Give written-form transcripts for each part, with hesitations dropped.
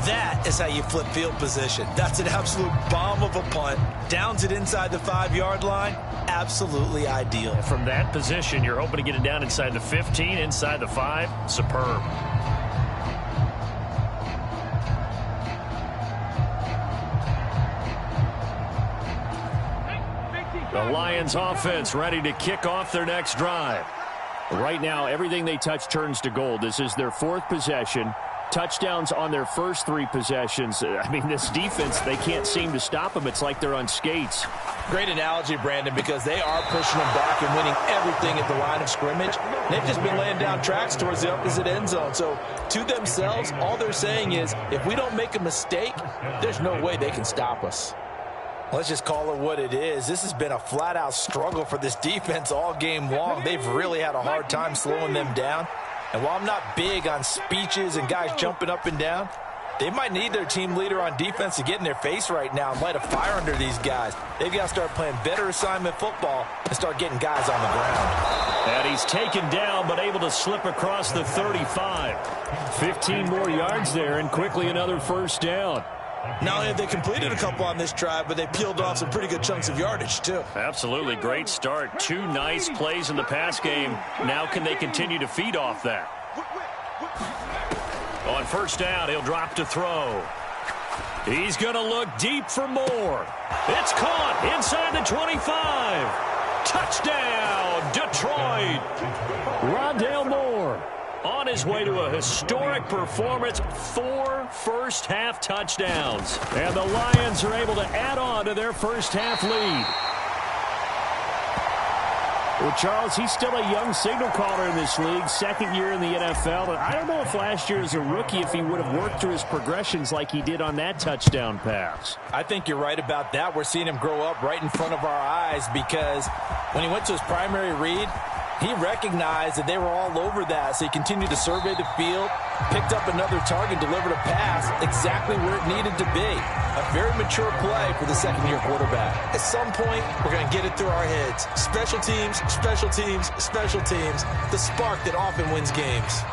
That is how you flip field position. That's an absolute bomb of a punt. Downs it inside the 5-yard line. Absolutely ideal. And from that position, you're hoping to get it down inside the 15, inside the 5. Superb. The Lions offense ready to kick off their next drive. Right now, everything they touch turns to gold. This is their 4th possession. Touchdowns on their first 3 possessions. I mean, this defense, they can't seem to stop them. It's like they're on skates. Great analogy, Brandon, because they are pushing them back and winning everything at the line of scrimmage. They've just been laying down tracks towards the opposite end zone. So to themselves, all they're saying is, if we don't make a mistake, there's no way they can stop us. Let's just call it what it is. This has been a flat-out struggle for this defense all game long. They've really had a hard time slowing them down. And while I'm not big on speeches and guys jumping up and down, they might need their team leader on defense to get in their face right now and light a fire under these guys. They've got to start playing better assignment football and start getting guys on the ground. And he's taken down but able to slip across the 35. 15 more yards there and quickly another first down. Not only have they completed a couple on this drive, but they peeled off some pretty good chunks of yardage, too. Absolutely. Great start. 2 nice plays in the pass game. Now can they continue to feed off that? On first down, he'll drop to throw. He's going to look deep for more. It's caught inside the 25. Touchdown, Detroit. Rondale Moore on his way to a historic performance, 4 first-half touchdowns. And the Lions are able to add on to their first-half lead. Well, Charles, he's still a young signal caller in this league, 2nd year in the NFL. And I don't know if last year as a rookie, if he would have worked through his progressions like he did on that touchdown pass. I think you're right about that. We're seeing him grow up right in front of our eyes because when he went to his primary read, he recognized that they were all over that, so he continued to survey the field, picked up another target, delivered a pass exactly where it needed to be. A very mature play for the 2nd-year quarterback. At some point, we're going to get it through our heads. Special teams, special teams, special teams. The spark that often wins games.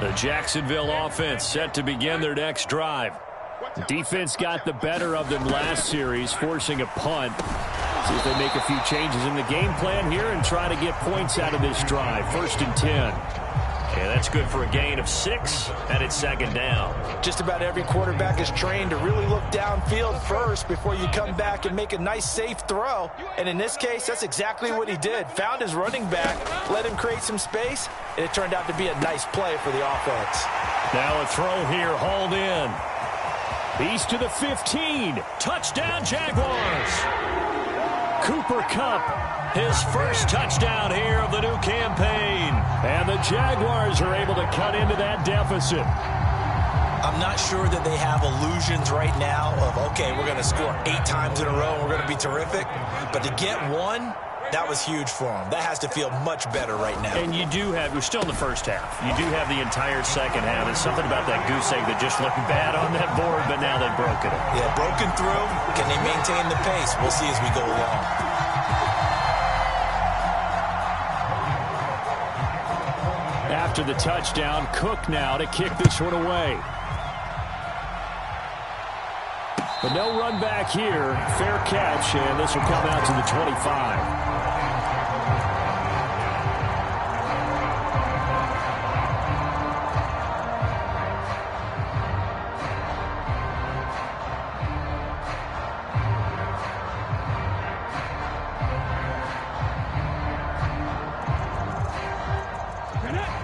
The Jacksonville offense set to begin their next drive. Defense got the better of them last series, forcing a punt. See if they make a few changes in the game plan here and try to get points out of this drive. 1st and 10. And that's good for a gain of 6, and it's 2nd down. Just about every quarterback is trained to really look downfield first before you come back and make a nice, safe throw. And in this case, that's exactly what he did. Found his running back, let him create some space, and it turned out to be a nice play for the offense. Now a throw here, hauled in. He's to the 15. Touchdown, Jaguars. Cooper Kupp, his first touchdown here of the new campaign. And the Jaguars are able to cut into that deficit. I'm not sure that they have illusions right now of, okay, we're going to score 8 times in a row and we're going to be terrific. But to get one, that was huge for them. That has to feel much better right now. And you do have, we're still in the first half. You do have the entire second half. There's something about that goose egg that just looked bad on that board, but now they've broken it. Yeah, broken through. Can they maintain the pace? We'll see as we go along. After the touchdown, Cook now to kick this one away. But no run back here. Fair catch, and this will come out to the 25.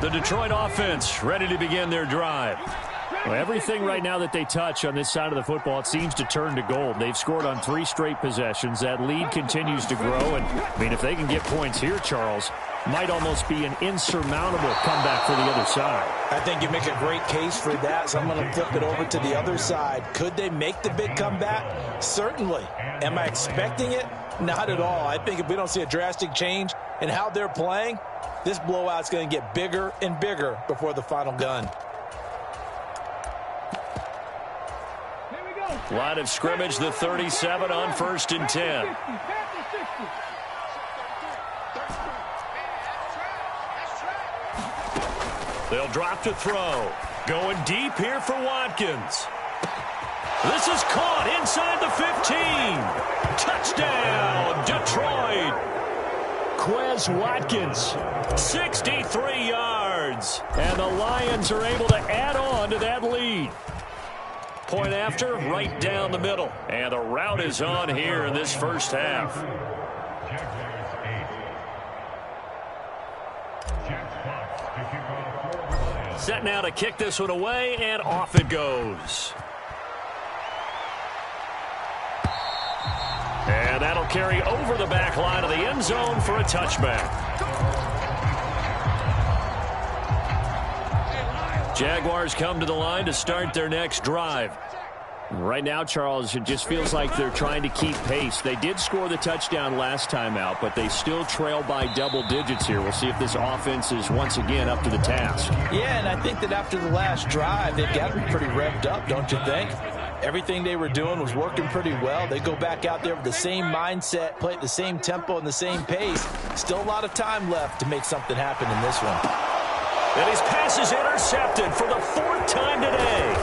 The Detroit offense ready to begin their drive. Well, everything right now that they touch on this side of the football, it seems to turn to gold. They've scored on 3 straight possessions. That lead continues to grow. And, I mean, if they can get points here, Charles, might almost be an insurmountable comeback for the other side. I think you make a great case for that, so I'm going to flip it over to the other side. Could they make the big comeback? Certainly. Am I expecting it? Not at all. I think if we don't see a drastic change in how they're playing, this blowout's going to get bigger and bigger before the final gun. Line of scrimmage, the 37 on 1st and 10. They'll drop to throw. Going deep here for Watkins. This is caught inside the 15. Touchdown, Detroit. Quez Watkins, 63 yards. And the Lions are able to add on to that lead. Point after, right down the middle. And the route is on here in this first half. Set now to kick this one away, and off it goes. And that'll carry over the back line of the end zone for a touchback. Jaguars come to the line to start their next drive. Right now, Charles, it just feels like they're trying to keep pace. They did score the touchdown last time out, but they still trail by double digits here. We'll see if this offense is once again up to the task. Yeah, and I think that after the last drive, they've got to be pretty revved up, don't you think? Everything they were doing was working pretty well. They go back out there with the same mindset, play at the same tempo and the same pace. Still a lot of time left to make something happen in this one. And his pass is intercepted for the 4th time today.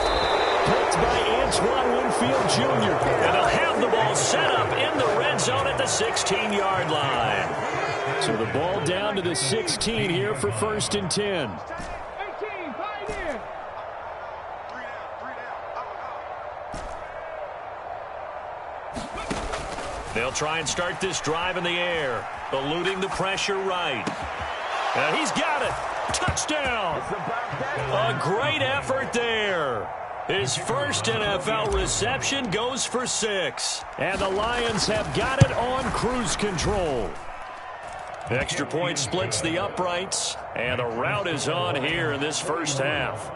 Picked by Antoine Winfield Jr. And they'll have the ball set up in the red zone at the 16-yard line. So the ball down to the 16 here for 1st and 10. They'll try and start this drive in the air, eluding the pressure right. And he's got it. Touchdown. A great effort there. His first NFL reception goes for 6. And the Lions have got it on cruise control. Extra point splits the uprights. And the route is on here in this first half.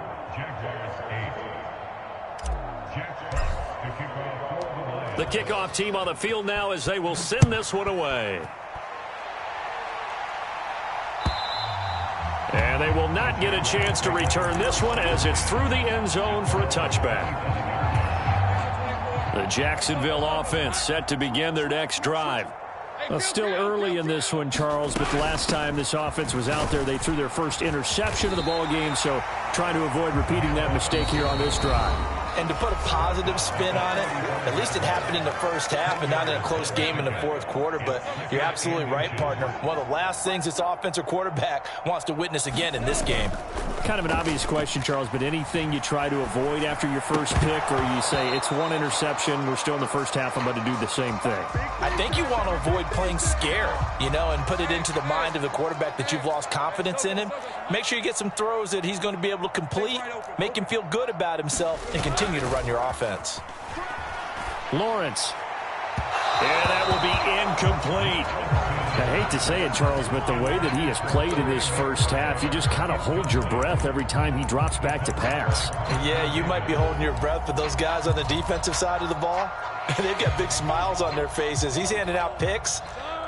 The kickoff team on the field now as they will send this one away. And they will not get a chance to return this one as it's through the end zone for a touchback. The Jacksonville offense set to begin their next drive. Well, still early in this one, Charles, but the last time this offense was out there, they threw their first interception of the ball game, so trying to avoid repeating that mistake here on this drive. And to put a positive spin on it, at least it happened in the first half and not in a close game in the 4th quarter. But you're absolutely right, partner. One of the last things this offensive quarterback wants to witness again in this game. Kind of an obvious question, Charles, but anything you try to avoid after your first pick, or you say it's one interception, we're still in the first half, I'm going to do the same thing? I think you want to avoid playing scared, and put it into the mind of the quarterback that you've lost confidence in him. Make sure you get some throws that he's going to be able to complete, make him feel good about himself, and continue to run your offense. Lawrence. And that will be incomplete. I hate to say it, Charles, but the way that he has played in this first half, you just kind of hold your breath every time he drops back to pass. Yeah, you might be holding your breath, but those guys on the defensive side of the ball, they've got big smiles on their faces. He's handing out picks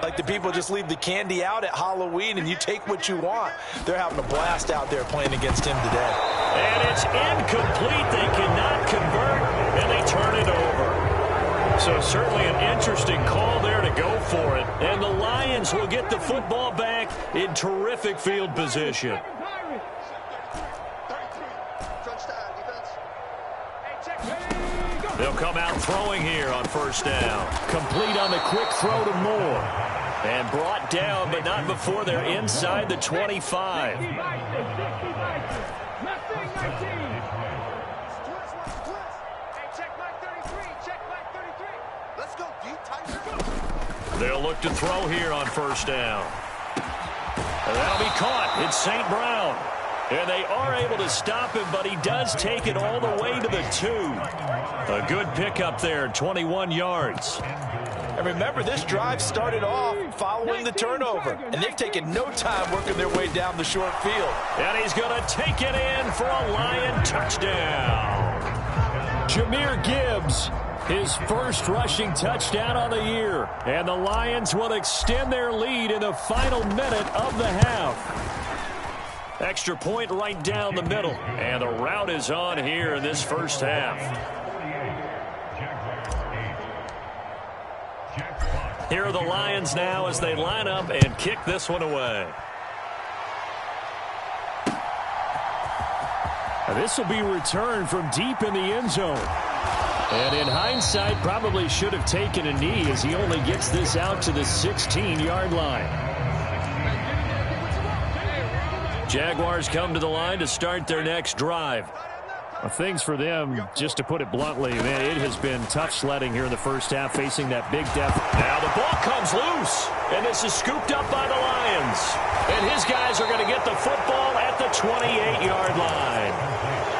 like the people just leave the candy out at Halloween and you take what you want. They're having a blast out there playing against him today. And it's incomplete. They cannot convert, and they turn it over. So certainly an interesting call there to go for it. And the Lions will get the football back in terrific field position. They'll come out throwing here on 1st down. Complete on the quick throw to Moore. And brought down, but not before they're inside the 25. They'll look to throw here on 1st down. And that'll be caught. It's St. Brown. And they are able to stop him, but he does take it all the way to the 2. A good pickup there, 21 yards. And remember, this drive started off following the turnover, and they've taken no time working their way down the short field. And he's going to take it in for a Lion touchdown. Jahmyr Gibbs, his first rushing touchdown on the year. And the Lions will extend their lead in the final minute of the half. Extra point right down the middle. And the route is on here in this first half. Here are the Lions now as they line up and kick this one away. This will be returned from deep in the end zone. And in hindsight, probably should have taken a knee as he only gets this out to the 16-yard line. Jaguars come to the line to start their next drive. Well, things for them, just to put it bluntly, man, it has been tough sledding here in the first half, facing that big deficit. Now the ball comes loose, and this is scooped up by the Lions. And his guys are going to get the football at the 28-yard line.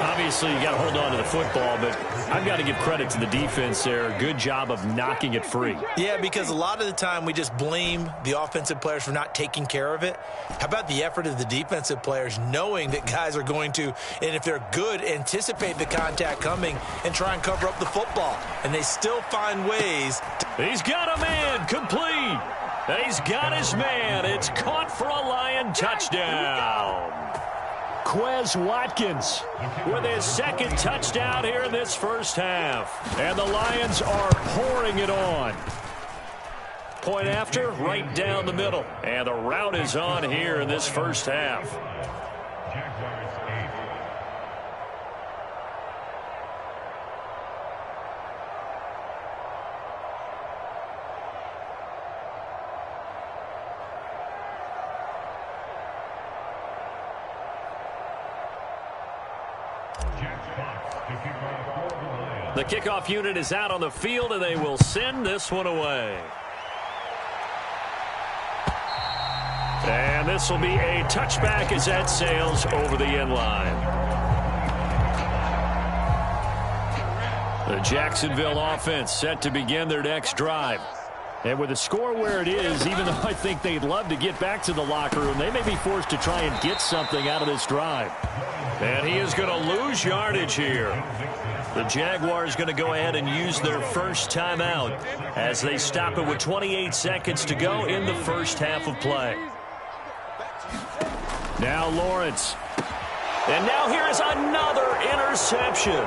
Obviously, you got to hold on to the football, but I've got to give credit to the defense there. Good job of knocking it free. Yeah, because a lot of the time we just blame the offensive players for not taking care of it. How about the effort of the defensive players knowing that guys are going to, and if they're good, anticipate the contact coming and try and cover up the football. And they still find ways. He's got a man complete. And he's got his man. It's caught for a Lion touchdown. Quez Watkins with his second touchdown here in this first half. And the Lions are pouring it on. Point after, right down the middle. And the route is on here in this first half. The kickoff unit is out on the field, and they will send this one away. And this will be a touchback as that sails over the end line. The Jacksonville offense set to begin their next drive. And with the score where it is, even though I think they'd love to get back to the locker room, they may be forced to try and get something out of this drive. And he is going to lose yardage here. The Jaguars going to go ahead and use their first timeout as they stop it with 28 seconds to go in the first half of play. Now Lawrence. And now here's another interception.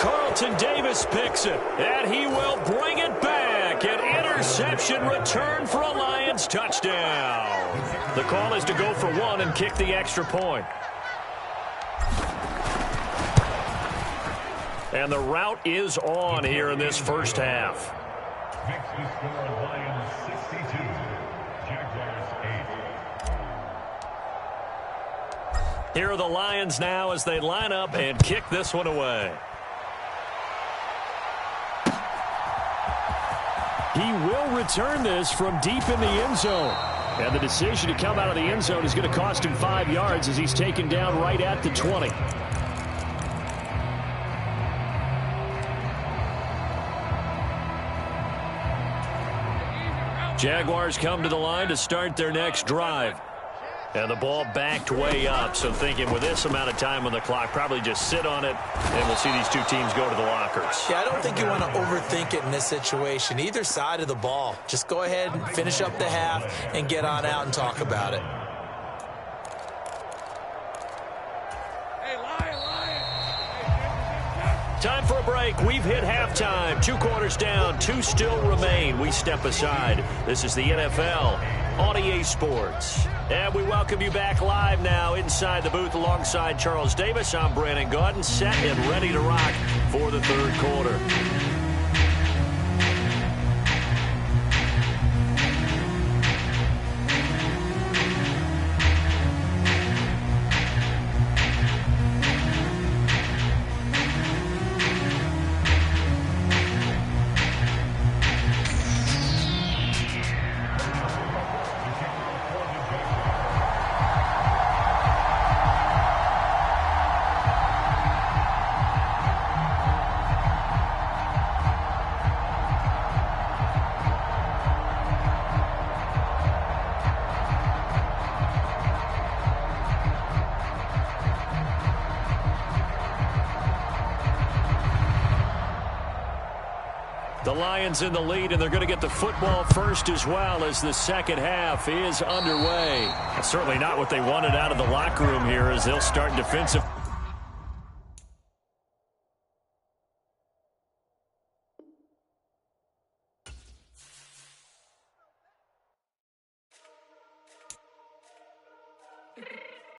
Carlton Davis picks it, and he will bring it back. An interception return for a Lions touchdown. The call is to go for one and kick the extra point. And the route is on here in this first half. Lions 62, Jaguars 8. Here are the Lions now as they line up and kick this one away. He will return this from deep in the end zone. And the decision to come out of the end zone is going to cost him 5 yards as he's taken down right at the 20. Jaguars come to the line to start their next drive. And the ball backed way up, so thinking with this amount of time on the clock, probably just sit on it, and we'll see these two teams go to the lockers. Yeah, I don't think you want to overthink it in this situation. Either side of the ball. Just go ahead and finish up the half and get on out and talk about it. Time for a break. We've hit halftime. 2 quarters down. 2 still remain. We step aside. This is the NFL on EA Sports. And we welcome you back live now inside the booth alongside Charles Davis. I'm Brandon Gaudin, set and ready to rock for the third quarter. The Lions in the lead, and they're going to get the football first as well as the second half is underway. Certainly not what they wanted out of the locker room here as they'll start defensive.